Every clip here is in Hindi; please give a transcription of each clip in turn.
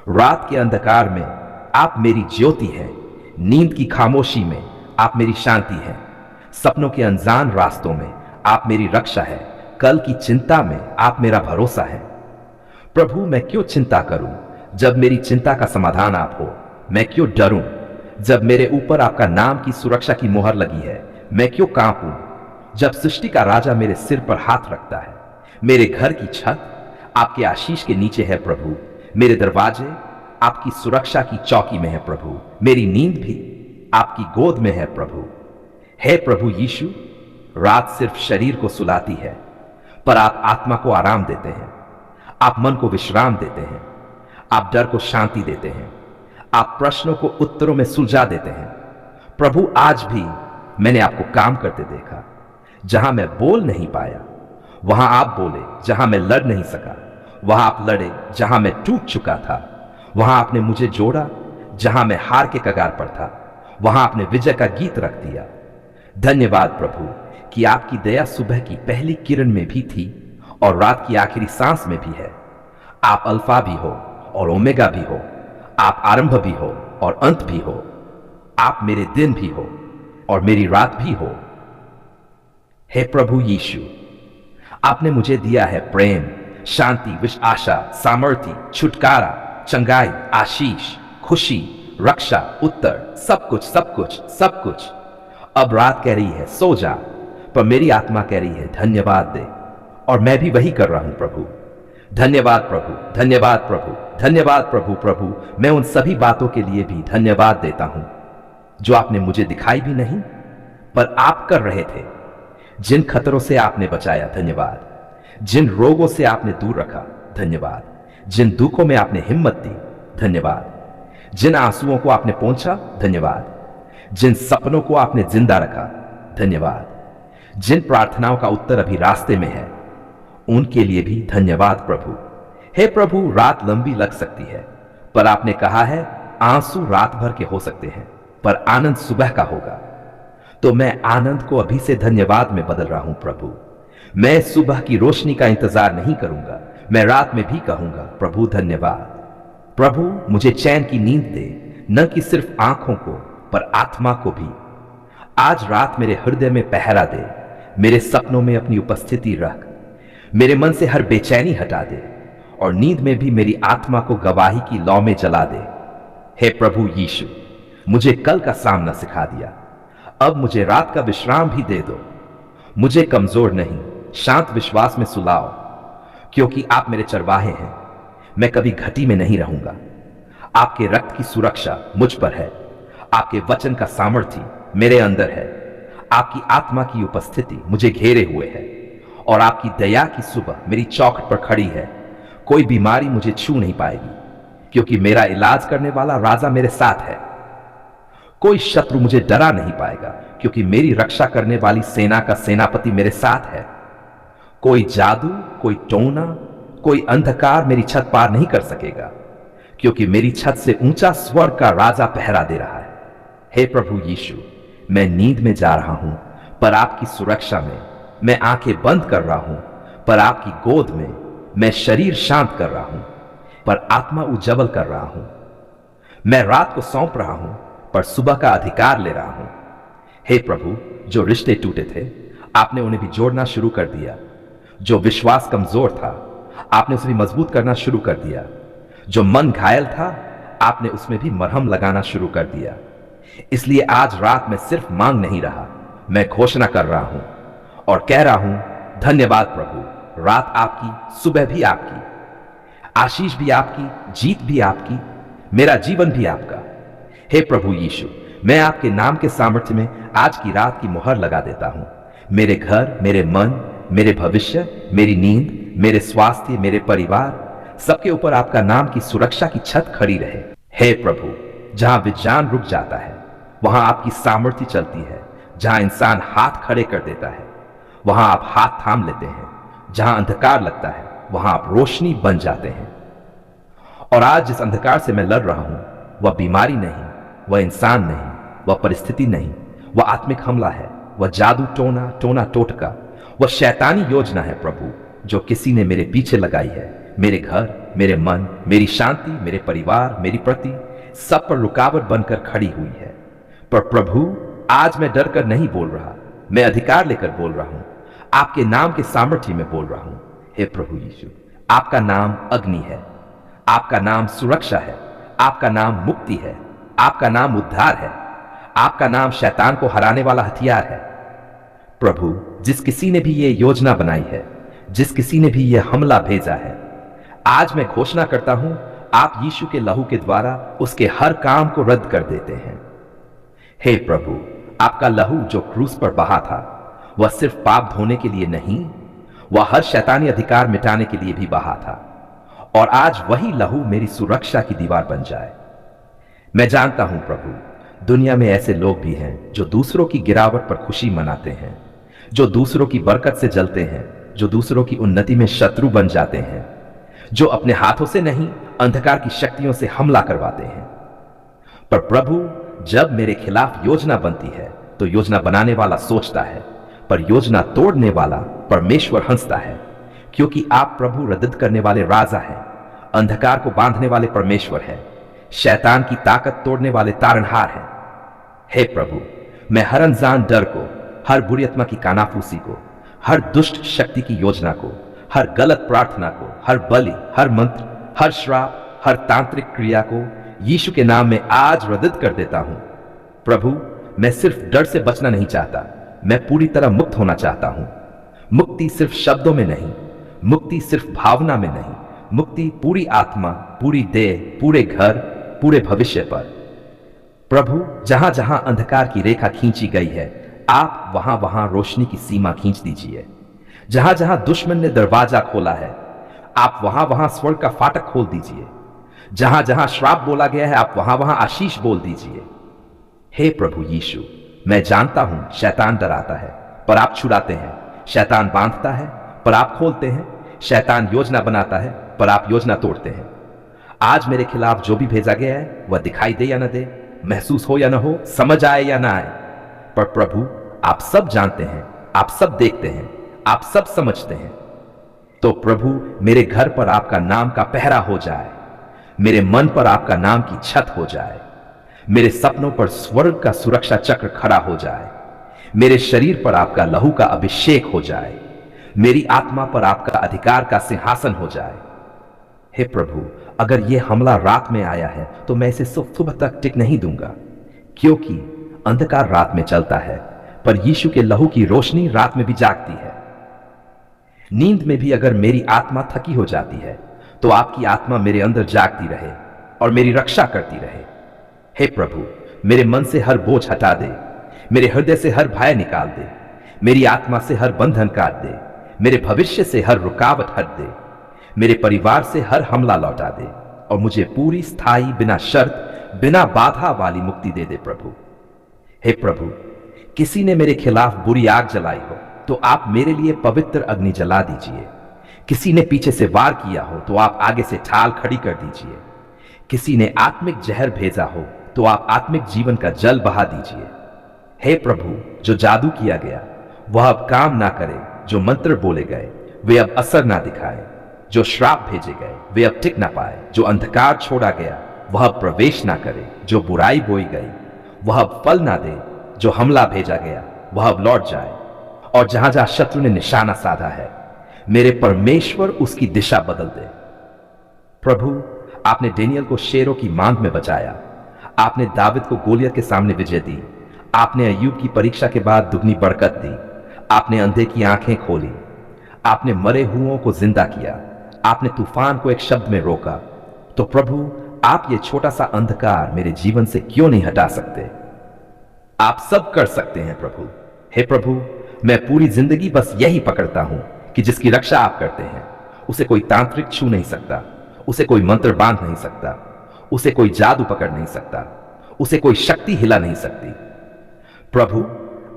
रात के अंधकार में आप मेरी ज्योति हैं, नींद की खामोशी में आप मेरी शांति हैं, सपनों के अनजान रास्तों में आप मेरी रक्षा है, कल की चिंता में आप मेरा भरोसा है। प्रभु, मैं क्यों चिंता करूं जब मेरी चिंता का समाधान आप हो? मैं क्यों डरूं जब मेरे ऊपर आपका नाम की सुरक्षा की मोहर लगी है? मैं क्यों कांपूं जब सृष्टि का राजा मेरे सिर पर हाथ रखता है? मेरे घर की छत आपके आशीष के नीचे है प्रभु, मेरे दरवाजे आपकी सुरक्षा की चौकी में है प्रभु, मेरी नींद भी आपकी गोद में है प्रभु। हे प्रभु यीशु, रात सिर्फ शरीर को सुलाती है, पर आप आत्मा को आराम देते हैं, आप मन को विश्राम देते हैं, आप डर को शांति देते हैं, आप प्रश्नों को उत्तरों में सुलझा देते हैं। प्रभु, आज भी मैंने आपको काम करते देखा। जहां मैं बोल नहीं पाया वहां आप बोले, जहां मैं लड़ नहीं सका वहां आप लड़े, जहां मैं टूट चुका था वहां आपने मुझे जोड़ा, जहां मैं हार के कगार पर था वहां आपने विजय का गीत रख दिया। धन्यवाद प्रभु कि आपकी दया सुबह की पहली किरण में भी थी और रात की आखिरी सांस में भी है। आप अल्फा भी हो और ओमेगा भी हो, आप आरंभ भी हो और अंत भी हो, आप मेरे दिन भी हो और मेरी रात भी हो। हे प्रभु यीशु, आपने मुझे दिया है प्रेम, शांति, आशा, सामर्थ्य, छुटकारा, चंगाई, आशीष, खुशी, रक्षा, उत्तर, सब कुछ सब कुछ सब कुछ। अब रात कह रही है सो जा, पर मेरी आत्मा कह रही है धन्यवाद दे, और मैं भी वही कर रहा हूं प्रभु। धन्यवाद प्रभु, धन्यवाद प्रभु, धन्यवाद प्रभु। प्रभु, मैं उन सभी बातों के लिए भी धन्यवाद देता हूं जो आपने मुझे दिखाई भी नहीं पर आप कर रहे थे। जिन खतरों से आपने बचाया, धन्यवाद। जिन रोगों से आपने दूर रखा, धन्यवाद। जिन दुखों में आपने हिम्मत दी, धन्यवाद। जिन आंसुओं को आपने पोंछा, धन्यवाद। जिन सपनों को आपने जिंदा रखा, धन्यवाद। जिन प्रार्थनाओं का उत्तर अभी रास्ते में है, उनके लिए भी धन्यवाद प्रभु। हे प्रभु, रात लंबी लग सकती है, पर आपने कहा है आंसू रात भर के हो सकते हैं पर आनंद सुबह का होगा। तो मैं आनंद को अभी से धन्यवाद में बदल रहा हूं प्रभु। मैं सुबह की रोशनी का इंतजार नहीं करूंगा, मैं रात में भी कहूंगा प्रभु धन्यवाद। प्रभु, मुझे चैन की नींद दे, न कि सिर्फ आंखों को पर आत्मा को भी। आज रात मेरे हृदय में पहरा दे, मेरे सपनों में अपनी उपस्थिति रख, मेरे मन से हर बेचैनी हटा दे और नींद में भी मेरी आत्मा को गवाही की लौ में जला दे। हे प्रभु यीशु, मुझे कल का सामना सिखा दिया, अब मुझे रात का विश्राम भी दे दो। मुझे कमजोर नहीं, शांत विश्वास में सुलाओ, क्योंकि आप मेरे चरवाहे हैं। मैं कभी घटी में नहीं रहूंगा। आपके रक्त की सुरक्षा मुझ पर है, आपके वचन का सामर्थ्य मेरे अंदर है, आपकी आत्मा की उपस्थिति मुझे घेरे हुए है और आपकी दया की सुबह मेरी चौखट पर खड़ी है। कोई बीमारी मुझे छू नहीं पाएगी, क्योंकि मेरा इलाज करने वाला राजा मेरे साथ है। कोई शत्रु मुझे डरा नहीं पाएगा, क्योंकि मेरी रक्षा करने वाली सेना का सेनापति मेरे साथ है। कोई जादू, कोई टोना, कोई अंधकार मेरी छत पार नहीं कर सकेगा, क्योंकि मेरी छत से ऊंचा स्वर्ग का राजा पहरा दे रहा है। हे प्रभु यीशु, मैं नींद में जा रहा हूं पर आपकी सुरक्षा में, मैं आंखें बंद कर रहा हूं पर आपकी गोद में, मैं शरीर शांत कर रहा हूं पर आत्मा उज्जवल कर रहा हूं। मैं रात को सौंप रहा हूं पर सुबह का अधिकार ले रहा हूं। हे प्रभु, जो रिश्ते टूटे थे आपने उन्हें भी जोड़ना शुरू कर दिया। जो विश्वास कमजोर था आपने उसे भी मजबूत करना शुरू कर दिया। जो मन घायल था आपने उसमें भी मरहम लगाना शुरू कर दिया। इसलिए आज रात में सिर्फ मांग नहीं रहा, मैं घोषणा कर रहा हूं और कह रहा हूं धन्यवाद प्रभु। रात आपकी, सुबह भी आपकी, आशीष भी आपकी, जीत भी आपकी, मेरा जीवन भी आपका। हे प्रभु यीशु, मैं आपके नाम के सामर्थ्य में आज की रात की मुहर लगा देता हूं। मेरे घर, मेरे मन, मेरे भविष्य, मेरी नींद, मेरे स्वास्थ्य, मेरे परिवार, सबके ऊपर आपका नाम की सुरक्षा की छत खड़ी रहे। हे प्रभु, जहां विज्ञान रुक जाता है वहां आपकी सामर्थ्य चलती है। जहां इंसान हाथ खड़े कर देता है वहां आप हाथ थाम लेते हैं। जहां अंधकार लगता है वहां आप रोशनी बन जाते हैं। और आज जिस अंधकार से मैं लड़ रहा हूं वह बीमारी नहीं, वह इंसान नहीं, वह परिस्थिति नहीं, वह आत्मिक हमला है, वह जादू टोना, टोना टोटका, वह शैतानी योजना है प्रभु, जो किसी ने मेरे पीछे लगाई है, मेरे घर, मेरे मन, मेरी शांति, मेरे परिवार, मेरी प्रति सब पर रुकावट बनकर खड़ी हुई है। पर प्रभु, आज मैं डर कर नहीं बोल रहा, मैं अधिकार लेकर बोल रहा हूं, आपके नाम के सामर्थ्य में बोल रहा हूं। हे प्रभु यीशु, आपका नाम अग्नि है, आपका नाम सुरक्षा है, आपका नाम मुक्ति है, आपका नाम उद्धार है, आपका नाम शैतान को हराने वाला हथियार है। प्रभु, जिस किसी ने भी ये योजना बनाई है, जिस किसी ने भी यह हमला भेजा है, आज मैं घोषणा करता हूं, आप यीशु के लहू के द्वारा उसके हर काम को रद्द कर देते हैं। हे प्रभु, आपका लहू जो क्रूस पर बहा था, वह सिर्फ पाप धोने के लिए नहीं, वह हर शैतानी अधिकार मिटाने के लिए भी बहा था। और आज वही लहू मेरी सुरक्षा की दीवार बन जाए। मैं जानता हूं प्रभु, दुनिया में ऐसे लोग भी हैं जो दूसरों की गिरावट पर खुशी मनाते हैं, जो दूसरों की बरकत से जलते हैं, जो दूसरों की उन्नति में शत्रु बन जाते हैं, जो अपने हाथों से नहीं अंधकार की शक्तियों से हमला करवाते हैं। पर प्रभु, जब मेरे खिलाफ योजना बनती है तो योजना बनाने वाला सोचता है, पर योजना तोड़ने वाला परमेश्वर हंसता है, क्योंकि आप प्रभु रद्द करने वाले राजा हैं, अंधकार को बांधने वाले परमेश्वर हैं, शैतान की ताकत तोड़ने वाले तारणहार हैं। हे प्रभु, मैं हर अनजान डर को, हर बुरी आत्मा की कानाफूसी को, हर दुष्ट शक्ति की योजना को, हर गलत प्रार्थना को, हर बलि, हर मंत्र, हर श्राप, हर तांत्रिक क्रिया को यीशु के नाम में आज रद्द कर देता हूं। प्रभु, मैं सिर्फ डर से बचना नहीं चाहता, मैं पूरी तरह मुक्त होना चाहता हूं। मुक्ति सिर्फ शब्दों में नहीं, मुक्ति सिर्फ भावना में नहीं, मुक्ति पूरी आत्मा, पूरी देह, पूरे घर, पूरे भविष्य पर। प्रभु, जहां जहां अंधकार की रेखा खींची गई है, आप वहां वहां रोशनी की सीमा खींच दीजिए। जहां जहां दुश्मन ने दरवाजा खोला है, आप वहां वहां स्वर्ग का फाटक खोल दीजिए। जहां जहां श्राप बोला गया है, आप वहां वहां आशीष बोल दीजिए। हे प्रभु यीशु, मैं जानता हूं शैतान डराता है, पर आप छुड़ाते हैं। शैतान बांधता है, पर आप खोलते हैं। शैतान योजना बनाता है, पर आप योजना तोड़ते हैं। आज मेरे खिलाफ जो भी भेजा गया है, वह दिखाई दे या न दे, महसूस हो या न हो, समझ आए या ना आए, पर प्रभु, आप सब जानते हैं, आप सब देखते हैं, आप सब समझते हैं। तो प्रभु, मेरे घर पर आपका नाम का पहरा हो जाए, मेरे मन पर आपका नाम की छत हो जाए, मेरे सपनों पर स्वर्ग का सुरक्षा चक्र खड़ा हो जाए, मेरे शरीर पर आपका लहू का अभिषेक हो जाए, मेरी आत्मा पर आपका अधिकार का सिंहासन हो जाए। हे प्रभु, अगर यह हमला रात में आया है तो मैं इसे सुबह तक टिक नहीं दूंगा, क्योंकि अंधकार रात में चलता है, पर यीशु के लहू की रोशनी रात में भी जागती है। नींद में भी अगर मेरी आत्मा थकी हो जाती है, तो आपकी आत्मा मेरे अंदर जागती रहे और मेरी रक्षा करती रहे। हे प्रभु, मेरे मन से हर बोझ हटा दे, मेरे हृदय से हर भय निकाल दे, मेरी आत्मा से हर बंधन काट दे, मेरे भविष्य से हर रुकावट हट दे, मेरे परिवार से हर हमला लौटा दे और मुझे पूरी स्थायी, बिना शर्त, बिना बाधा वाली मुक्ति दे दे प्रभु। हे प्रभु, किसी ने मेरे खिलाफ बुरी आग जलाई हो तो आप मेरे लिए पवित्र अग्नि जला दीजिए। किसी ने पीछे से वार किया हो तो आप आगे से ढाल खड़ी कर दीजिए। किसी ने आत्मिक जहर भेजा हो तो आप आत्मिक जीवन का जल बहा दीजिए। हे प्रभु, जो जादू किया गया वह अब काम ना करे, जो मंत्र बोले गए वे अब असर ना दिखाए, जो श्राप भेजे गए वे अब टिक ना पाए, जो अंधकार छोड़ा गया वह अब प्रवेश ना करे, जो बुराई बोई गई वह अब फल ना दे, जो हमला भेजा गया वह अब लौट जाए, और जहां जहां शत्रु ने निशाना साधा है, मेरे परमेश्वर उसकी दिशा बदल दे। प्रभु, आपने डेनियल को शेरों की मांग में बचाया, आपने दाविद को गोलियत के सामने विजय दी, आपने अय्यूब की परीक्षा के बाद दुगनी बरकत दी, आपने अंधे की आंखें खोली, आपने मरे हुओं को जिंदा किया, आपने तूफान को एक शब्द में रोका। तो प्रभु, आप ये छोटा सा अंधकार मेरे जीवन से क्यों नहीं हटा सकते? आप सब कर सकते हैं प्रभु। हे प्रभु, मैं पूरी जिंदगी बस यही पकड़ता हूं कि जिसकी रक्षा आप करते हैं उसे कोई तांत्रिक छू नहीं सकता, उसे कोई मंत्र बांध नहीं सकता, उसे कोई जादू पकड़ नहीं सकता, उसे कोई शक्ति हिला नहीं सकती। प्रभु,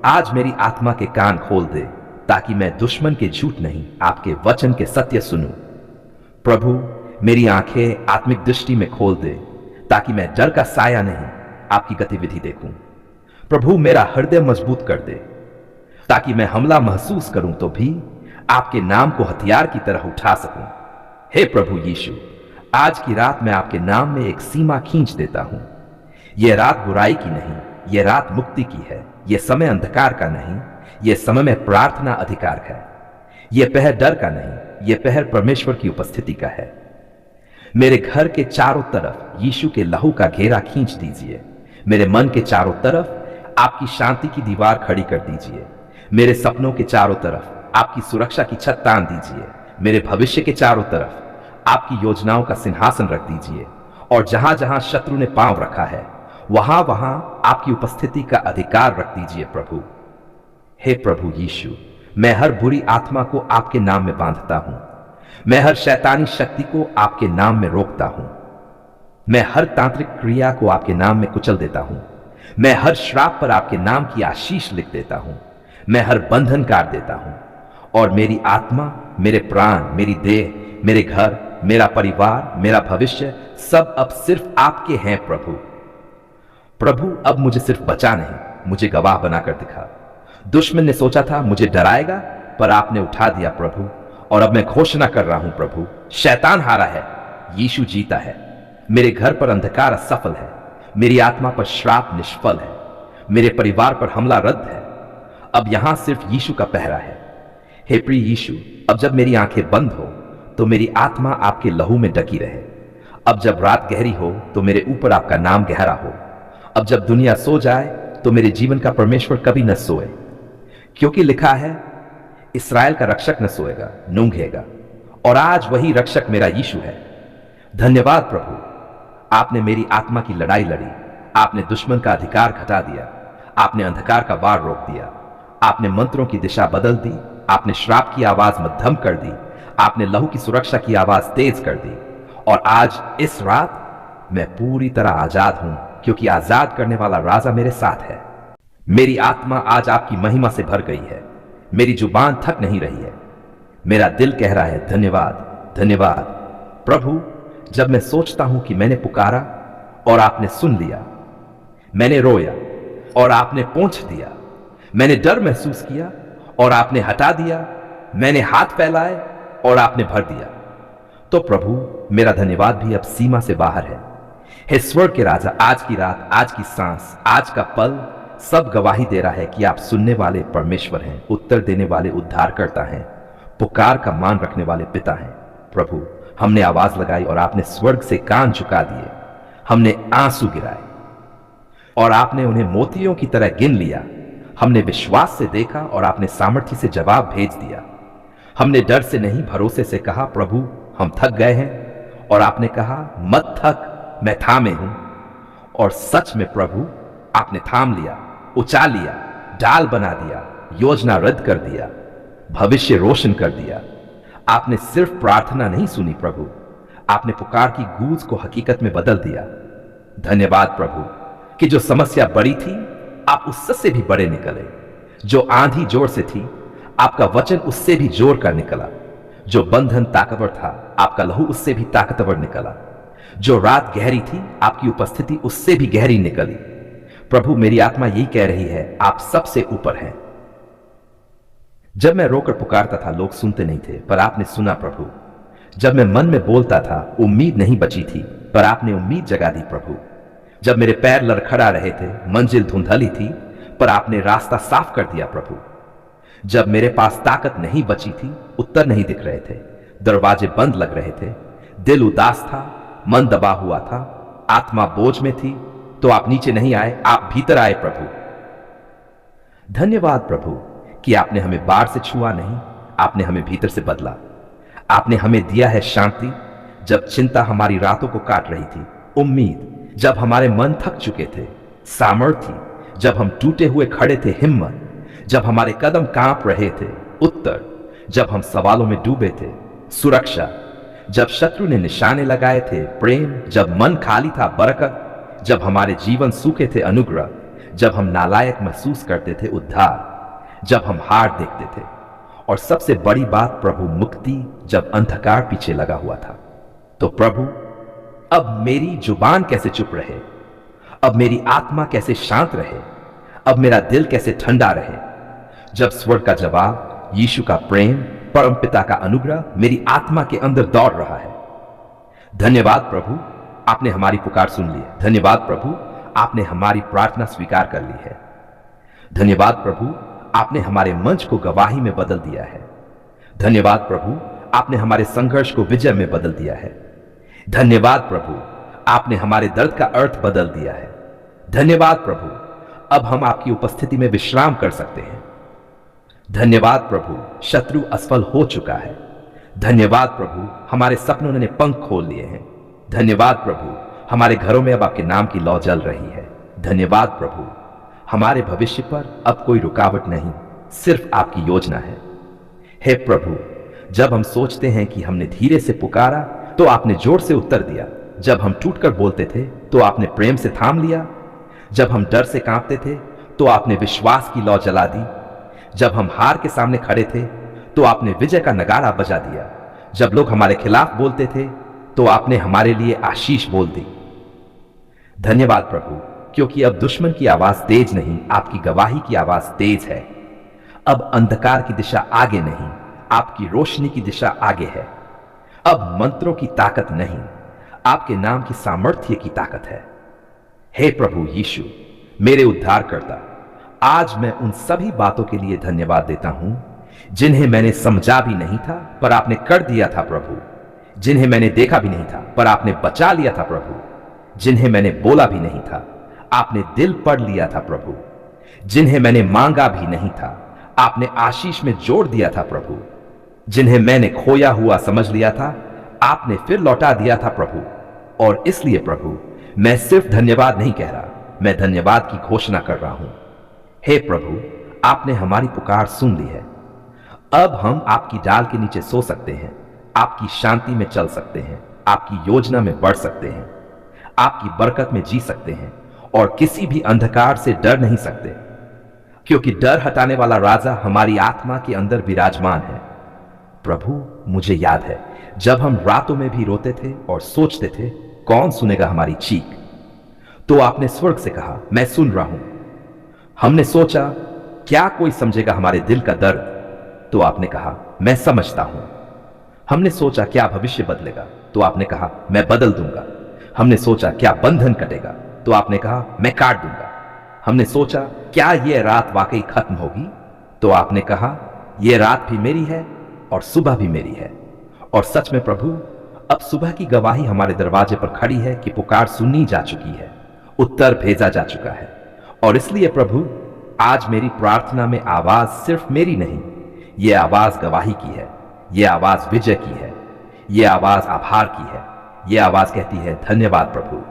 आज मेरी आत्मा के कान खोल दे ताकि मैं दुश्मन के झूठ नहीं, आपके वचन के सत्य सुनूं। प्रभु, मेरी आंखें आत्मिक दृष्टि में खोल दे ताकि मैं डर का साया नहीं, आपकी गतिविधि देखूं। प्रभु, मेरा हृदय मजबूत कर दे ताकि मैं हमला महसूस करूं तो भी आपके नाम को हथियार की तरह उठा सकूं। हे प्रभु यीशु, आज की रात मैं आपके नाम में एक सीमा खींच देता हूं। यह रात बुराई की नहीं, यह रात मुक्ति की है। यह समय अंधकार का नहीं, यह समय में प्रार्थना अधिकार का है। यह पहर डर का नहीं, यह पहर परमेश्वर की उपस्थिति का है। मेरे घर के चारों तरफ यीशु के लहू का घेरा खींच दीजिए। मेरे मन के चारों तरफ आपकी शांति की दीवार खड़ी कर दीजिए। मेरे सपनों के चारों तरफ आपकी सुरक्षा की छत तान दीजिए। मेरे भविष्य के चारों तरफ आपकी योजनाओं का सिंहासन रख दीजिए। और जहां जहां शत्रु ने पांव रखा है, वहां वहां आपकी उपस्थिति का अधिकार रख दीजिए प्रभु। हे प्रभु यीशु, मैं हर बुरी आत्मा को आपके नाम में बांधता हूं। मैं हर शैतानी शक्ति को आपके नाम में रोकता हूं। मैं हर तांत्रिक क्रिया को आपके नाम में कुचल देता हूं। मैं हर श्राप पर आपके नाम की आशीष लिख देता हूं। मैं हर बंधन काट देता हूं। और मेरी आत्मा, मेरे प्राण, मेरी देह, मेरे घर, मेरा परिवार, मेरा भविष्य सब अब सिर्फ आपके हैं प्रभु। प्रभु, अब मुझे सिर्फ बचा नहीं, मुझे गवाह बनाकर दिखा। दुश्मन ने सोचा था मुझे डराएगा, पर आपने उठा दिया प्रभु। और अब मैं घोषणा कर रहा हूं प्रभु, शैतान हारा है, यीशु जीता है। मेरे घर पर अंधकार असफल है। मेरी आत्मा पर श्राप निष्फल है। मेरे परिवार पर हमला रद्द है। अब यहां सिर्फ यीशु का पहरा है। हे प्रिय यीशु, अब जब मेरी आंखें बंद हो तो मेरी आत्मा आपके लहू में ढकी रहे। अब जब रात गहरी हो तो मेरे ऊपर आपका नाम गहरा हो। अब जब दुनिया सो जाए तो मेरे जीवन का परमेश्वर कभी न सोए, क्योंकि लिखा है, इस्राएल का रक्षक न सोएगा, न ऊंघेगा। और आज वही रक्षक मेरा यीशु है। धन्यवाद प्रभु, आपने मेरी आत्मा की लड़ाई लड़ी। आपने दुश्मन का अधिकार घटा दिया। आपने अंधकार का वार रोक दिया। आपने मंत्रों की दिशा बदल दी। आपने श्राप की आवाज मध्यम कर दी। आपने लहू की सुरक्षा की आवाज तेज कर दी। और आज इस रात मैं पूरी तरह आजाद हूं, क्योंकि आजाद करने वाला राजा मेरे साथ है। मेरी आत्मा आज आपकी महिमा से भर गई है। मेरी जुबान थक नहीं रही है। मेरा दिल कह रहा है धन्यवाद, धन्यवाद प्रभु। जब मैं सोचता हूं कि मैंने पुकारा और आपने सुन लिया, मैंने रोया और आपने पोंछ दिया, मैंने डर महसूस किया और आपने हटा दिया, मैंने हाथ फैलाए और आपने भर दिया, तो प्रभु मेरा धन्यवाद भी अब सीमा से बाहर है। हे स्वर्ग के राजा, आज की रात, आज की सांस, आज का पल सब गवाही दे रहा है कि आप सुनने वाले परमेश्वर हैं, उत्तर देने वाले उद्धारकर्ता हैं, पुकार का मान रखने वाले पिता हैं। प्रभु, हमने आवाज लगाई और आपने स्वर्ग से कान झुका दिए। हमने आंसू गिराए और आपने उन्हें मोतियों की तरह गिन लिया। हमने विश्वास से देखा और आपने सामर्थ्य से जवाब भेज दिया। हमने डर से नहीं, भरोसे से कहा, प्रभु हम थक गए हैं। और आपने कहा, मत थक, मैं थामे हूं। और सच में प्रभु, आपने थाम लिया, उचा लिया, डाल बना दिया, योजना रद्द कर दिया, भविष्य रोशन कर दिया। आपने सिर्फ प्रार्थना नहीं सुनी प्रभु, आपने पुकार की गूंज को हकीकत में बदल दिया। धन्यवाद प्रभु कि जो समस्या बड़ी थी, आप उससे भी बड़े निकले। जो आंधी जोर से थी, आपका वचन उससे भी जोर का निकला। जो बंधन ताकतवर था, आपका लहू उससे भी ताकतवर निकला। जो रात गहरी थी, आपकी उपस्थिति उससे भी गहरी निकली। प्रभु, मेरी आत्मा यही कह रही है, आप सबसे ऊपर हैं। जब मैं रोकर पुकारता था, लोग सुनते नहीं थे, पर आपने सुना प्रभु। जब मैं मन में बोलता था, उम्मीद नहीं बची थी, पर आपने उम्मीद जगा दी प्रभु। जब मेरे पैर लड़खड़ा रहे थे, मंजिल धुंधली थी, पर आपने रास्ता साफ कर दिया प्रभु। जब मेरे पास ताकत नहीं बची थी, उत्तर नहीं दिख रहे थे, दरवाजे बंद लग रहे थे, दिल उदास था, मन दबा हुआ था, आत्मा बोझ में थी, तो आप नीचे नहीं आए, आप भीतर आए प्रभु। धन्यवाद प्रभु कि आपने हमें बाहर से छुआ नहीं, आपने हमें भीतर से बदला। आपने हमें दिया है शांति जब चिंता हमारी रातों को काट रही थी, उम्मीद जब हमारे मन थक चुके थे, सामर्थ्य जब हम टूटे हुए खड़े थे, हिम्मत जब हमारे कदम कांप रहे थे, उत्तर जब हम सवालों में डूबे थे, सुरक्षा जब शत्रु ने निशाने लगाए थे, प्रेम जब मन खाली था, बरकत जब हमारे जीवन सूखे थे, अनुग्रह जब हम नालायक महसूस करते थे, उद्धार जब हम हार देखते थे, और सबसे बड़ी बात प्रभु, मुक्ति जब अंधकार पीछे लगा हुआ था। तो प्रभु, अब मेरी जुबान कैसे चुप रहे, अब मेरी आत्मा कैसे शांत रहे, अब मेरा दिल कैसे ठंडा रहे, जब स्वर्ग का जवाब, यीशु का प्रेम, परमपिता का अनुग्रह मेरी आत्मा के अंदर दौड़ रहा है। धन्यवाद प्रभु, आपने हमारी पुकार सुन ली है। धन्यवाद प्रभु, आपने हमारी प्रार्थना स्वीकार कर ली है। धन्यवाद प्रभु, आपने हमारे मंच को गवाही में बदल दिया है। धन्यवाद प्रभु, आपने हमारे संघर्ष को विजय में बदल दिया है। धन्यवाद प्रभु, आपने हमारे दर्द का अर्थ बदल दिया है। धन्यवाद प्रभु, अब हम आपकी उपस्थिति में विश्राम कर सकते हैं। धन्यवाद प्रभु, शत्रु असफल हो चुका है। धन्यवाद प्रभु, हमारे सपनों ने पंख खोल लिए हैं। धन्यवाद प्रभु, हमारे घरों में अब आपके नाम की लौ जल रही है। धन्यवाद प्रभु, हमारे भविष्य पर अब कोई रुकावट नहीं, सिर्फ आपकी योजना है। हे प्रभु, जब हम सोचते हैं कि हमने धीरे से पुकारा तो आपने जोर से उत्तर दिया। जब हम टूटकर बोलते थे तो आपने प्रेम से थाम लिया। जब हम डर से कांपते थे तो आपने विश्वास की लौ जला दी। जब हम हार के सामने खड़े थे तो आपने विजय का नगारा बजा दिया। जब लोग हमारे खिलाफ बोलते थे तो आपने हमारे लिए आशीष बोल दी। धन्यवाद प्रभु, क्योंकि अब दुश्मन की आवाज तेज नहीं, आपकी गवाही की आवाज तेज है। अब अंधकार की दिशा आगे नहीं, आपकी रोशनी की दिशा आगे है। अब मंत्रों की ताकत नहीं, आपके नाम की सामर्थ्य की ताकत है। हे प्रभु यीशु, मेरे उद्धारकर्ता, आज मैं उन सभी बातों के लिए धन्यवाद देता हूं जिन्हें मैंने समझा भी नहीं था पर आपने कर दिया था प्रभु। जिन्हें मैंने देखा भी नहीं था पर आपने बचा लिया था प्रभु। जिन्हें मैंने बोला भी नहीं था आपने दिल पढ़ लिया था प्रभु। जिन्हें मैंने मांगा भी नहीं था आपने आशीष में जोड़ दिया था प्रभु। जिन्हें मैंने खोया हुआ समझ लिया था आपने फिर लौटा दिया था प्रभु। और इसलिए प्रभु, मैं सिर्फ धन्यवाद नहीं कह रहा, मैं धन्यवाद की घोषणा कर रहा हूं। हे प्रभु, आपने हमारी पुकार सुन ली है। अब हम आपकी डाल के नीचे सो सकते हैं, आपकी शांति में चल सकते हैं, आपकी योजना में बढ़ सकते हैं, आपकी बरकत में जी सकते हैं और किसी भी अंधकार से डर नहीं सकते, क्योंकि डर हटाने वाला राजा हमारी आत्मा के अंदर विराजमान है। प्रभु, मुझे याद है जब हम रातों में भी रोते थे और सोचते थे कौन सुनेगा हमारी चीख, तो आपने स्वर्ग से कहा मैं सुन रहा हूं। हमने सोचा क्या कोई समझेगा हमारे दिल का दर्द, तो आपने कहा मैं समझता हूं। हमने सोचा क्या भविष्य बदलेगा, तो आपने कहा मैं बदल दूंगा। हमने सोचा क्या बंधन कटेगा, तो आपने कहा मैं काट दूंगा। हमने सोचा क्या यह रात वाकई खत्म होगी, तो आपने कहा यह रात भी मेरी है और सुबह भी मेरी है। और सच में प्रभु, अब सुबह की गवाही हमारे दरवाजे पर खड़ी है कि पुकार सुनी जा चुकी है, उत्तर भेजा जा चुका है। और इसलिए प्रभु, आज मेरी प्रार्थना में आवाज सिर्फ मेरी नहीं, यह आवाज गवाही की है, यह आवाज विजय की है, यह आवाज आभार की है, यह आवाज कहती है धन्यवाद प्रभु।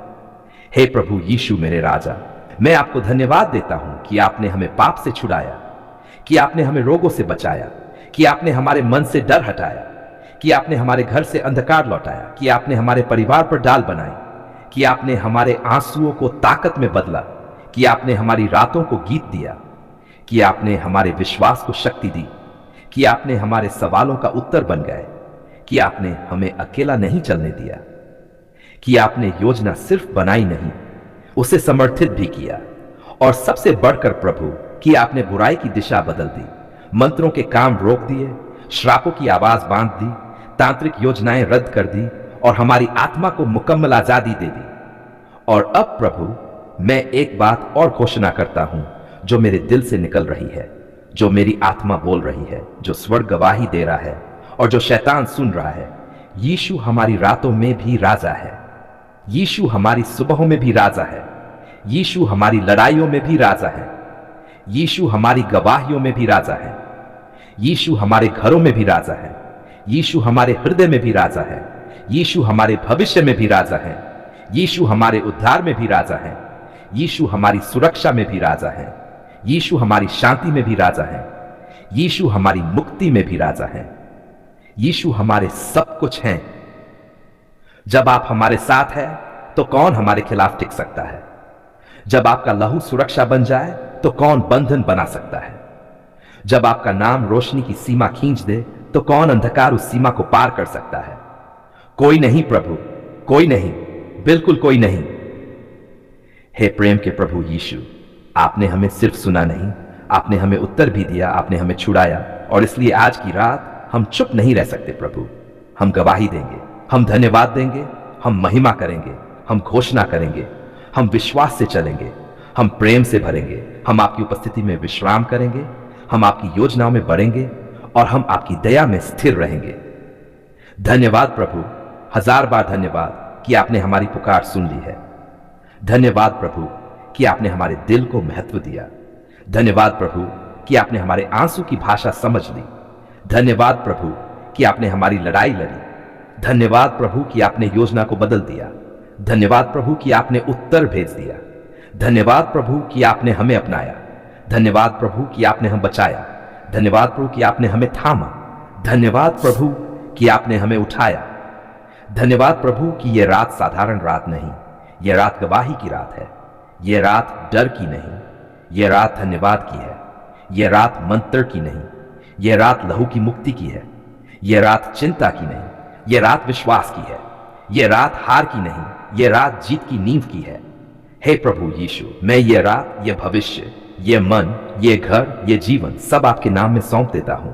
हे प्रभु यीशु मेरे राजा, मैं आपको धन्यवाद देता हूं कि आपने हमें पाप से छुड़ाया, कि आपने हमें रोगों से बचाया, कि आपने हमारे मन से डर हटाया, कि आपने हमारे घर से अंधकार लौटाया, कि आपने हमारे परिवार पर डाल बनाई, कि आपने हमारे आंसुओं को ताकत में बदला, कि आपने हमारी रातों को गीत दिया, कि आपने हमारे विश्वास को शक्ति दी, कि आपने हमारे सवालों का उत्तर बन गए, कि आपने हमें अकेला नहीं चलने दिया, कि आपने योजना सिर्फ बनाई नहीं, उसे समर्थित भी किया। और सबसे बढ़कर प्रभु, कि आपने बुराई की दिशा बदल दी, मंत्रों के काम रोक दिए, श्रापों की आवाज बांध दी, तांत्रिक योजनाएं रद्द कर दी और हमारी आत्मा को मुकम्मल आजादी दे दी। और अब प्रभु, मैं एक बात और घोषणा करता हूं जो मेरे दिल से निकल रही है, जो मेरी आत्मा बोल रही है, जो स्वर्ग गवाही दे रहा है और जो शैतान सुन रहा है। यीशु हमारी रातों में भी राजा है, यीशु हमारी सुबहों में भी राजा है, यीशु हमारी लड़ाइयों में भी राजा है, यीशु हमारी गवाहियों में भी राजा है, यीशु हमारे घरों में भी राजा है, यीशु हमारे हृदय में भी राजा है, यीशु हमारे भविष्य में भी राजा है, यीशु हमारे उद्धार में भी राजा है, यीशु हमारी सुरक्षा में भी राजा है, यीशु हमारी शांति में भी राजा है, यीशु हमारी मुक्ति में भी राजा है, यीशु हमारे सब कुछ हैं। जब आप हमारे साथ हैं तो कौन हमारे खिलाफ टिक सकता है? जब आपका लहू सुरक्षा बन जाए तो कौन बंधन बना सकता है? जब आपका नाम रोशनी की सीमा खींच दे तो कौन अंधकार उस सीमा को पार कर सकता है? कोई नहीं प्रभु, कोई नहीं, बिल्कुल कोई नहीं। हे प्रेम के प्रभु यीशु, आपने हमें सिर्फ सुना नहीं, आपने हमें उत्तर भी दिया, आपने हमें छुड़ाया। और इसलिए आज की रात हम चुप नहीं रह सकते प्रभु, हम गवाही देंगे, हम धन्यवाद देंगे हम महिमा करेंगे, हम घोषणा करेंगे, हम विश्वास से चलेंगे, हम प्रेम से भरेंगे, हम आपकी उपस्थिति में विश्राम करेंगे, हम आपकी योजनाओं में बढ़ेंगे और हम आपकी दया में स्थिर रहेंगे। धन्यवाद प्रभु, हजार बार धन्यवाद कि आपने हमारी पुकार सुन ली है। धन्यवाद प्रभु कि आपने हमारे दिल को महत्व दिया। धन्यवाद प्रभु कि आपने हमारे आंसू की भाषा समझ ली। धन्यवाद प्रभु कि आपने हमारी लड़ाई लड़ी। धन्यवाद प्रभु कि आपने योजना को बदल दिया। धन्यवाद प्रभु कि आपने उत्तर भेज दिया। धन्यवाद प्रभु कि आपने हमें अपनाया। धन्यवाद प्रभु कि आपने हम बचाया। धन्यवाद प्रभु कि आपने हमें थामा। धन्यवाद प्रभु कि आपने हमें उठाया। धन्यवाद प्रभु कि यह रात साधारण रात नहीं, यह रात गवाही की रात है। यह रात डर की नहीं, यह रात धन्यवाद की है। यह रात मंत्र की नहीं, यह रात लहू की मुक्ति की है। यह रात चिंता की नहीं, यह रात विश्वास की है। यह रात हार की नहीं, यह रात जीत की नींव की है। हे प्रभु यीशु, मैं यह रात, यह भविष्य, यह मन, यह घर, यह जीवन सब आपके नाम में सौंप देता हूं,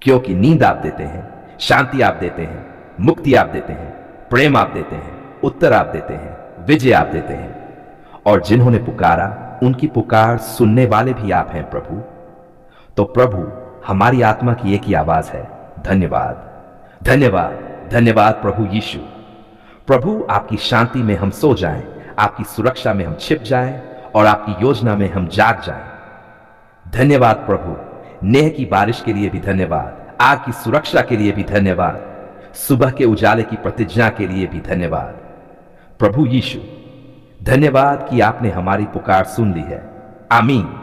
क्योंकि नींद आप देते हैं, शांति आप देते हैं, मुक्ति आप देते हैं, प्रेम आप देते हैं, उत्तर आप देते हैं, विजय आप देते हैं। और जिन्होंने पुकारा उनकी पुकार सुनने वाले भी आप हैं प्रभु। तो प्रभु, हमारी आत्मा की एक ही आवाज है, धन्यवाद, धन्यवाद, धन्यवाद प्रभु यीशु। प्रभु, आपकी शांति में हम सो जाएं, आपकी सुरक्षा में हम छिप जाएं और आपकी योजना में हम जाग जाएं। धन्यवाद प्रभु, नेह की बारिश के लिए भी धन्यवाद, आग की सुरक्षा के लिए भी धन्यवाद, सुबह के उजाले की प्रतिज्ञा के लिए भी धन्यवाद। प्रभु यीशु, धन्यवाद कि आपने हमारी पुकार सुन ली है। आमीन।